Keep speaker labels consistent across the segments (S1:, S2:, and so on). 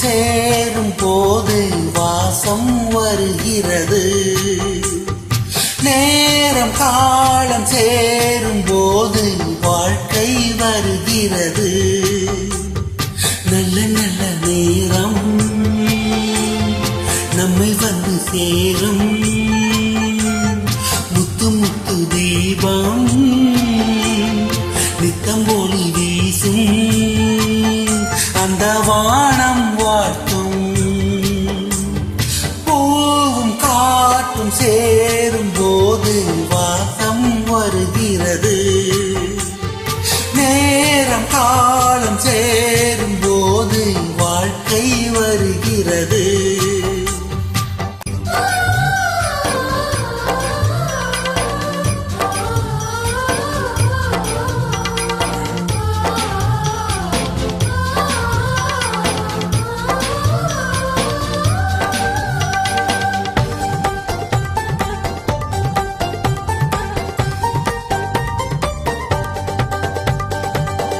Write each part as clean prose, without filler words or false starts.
S1: சேரும் போது வாசம் வருகிறது. நேரம் காலம் சேரும் போது வாழ்க்கை வருகிறது. நல்ல நல்ல நேரம் நம்மை வந்து சேரும். முத்து முத்து தீபம் நித்தம் ஒளி வீசும். அந்த வானம் வாழ்த்தும். பூவும் காற்றும் சேரும் போது வாசம் வருகிறது. நேரம் காலம் சேரும் போது வாழ்க்கை வருகிறது.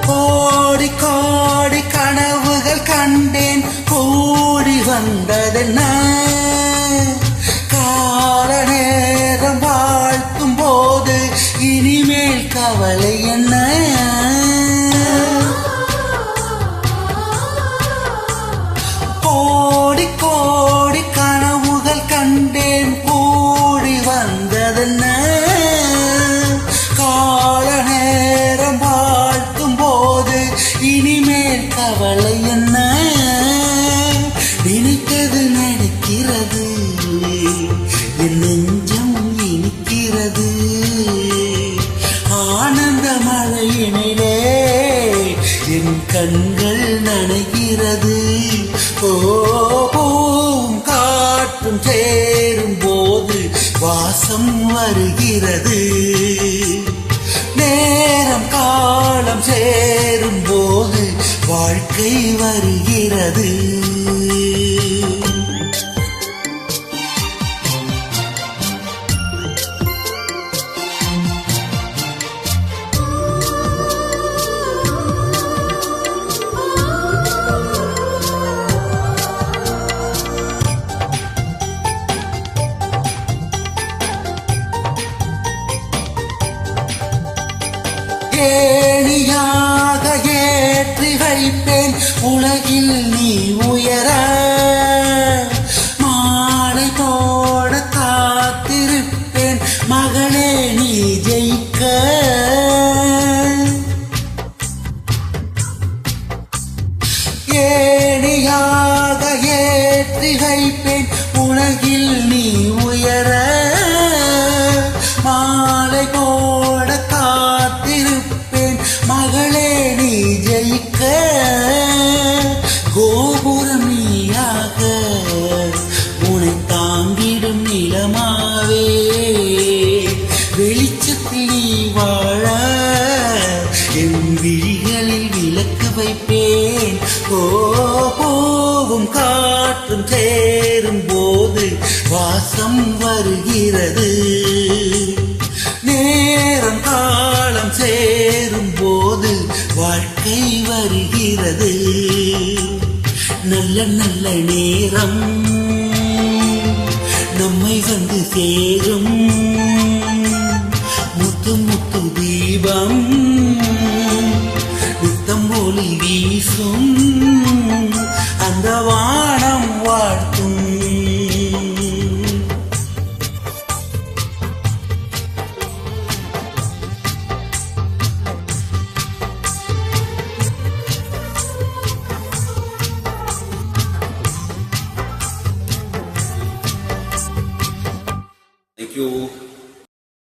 S1: கோடி கோடி கனவுகள் கண்டேன், கூடி வந்ததென்ன? கால நேரம் வாழ்த்தும் போது இனிமேல் கவலை என்ன? கோடி கோடி கனவுகள் கண்டேன், கூடி வந்ததென்ன? கால நேரம் வாழ்த்தும் போது இனிமேல் கவலை என்ன? நினைத்தது நடக்கிறது, என் நெஞ்சம் இனிக்கிறது. ஆனந்த மழையினிலே என் கண்கள் நனைகிறது. பூவும் காற்றும் சேரும் போது வாசம் வருகிறது. நேரம் காலம் சேரும் போது வாழ்க்கை வருகிறது. ஏணியாக ஏற்றி வைப்பேன் உலகில் நீ உயர. மாலை போட காத்திருப்பேன் மகளே நீ ஜெயிக்க. ஏணியாக ஏற்றி வைப்பேன் உலகில் நீ உயர. மாலை போட காத்திருப்பேன் மகளே நீ ஜெயிக்க. கோபுரம் நீயாக உன்னை தாங்கிடும் நிலமாவே. வெளிச்சத்தில் நீ வாழ என் விழிகளில் விளக்கு வைப்பேன். பூவும் காற்றும் சேரும் போது வாசம் வருகிறது. நேரம் காலம் சேரும் போது வாழ்க்கை வருகிறது. நல்ல நல்ல நேரம் நம்மை வந்து சேரும். முத்து முத்து தீபம் நித்தம் ஒளி வீசும். அந்த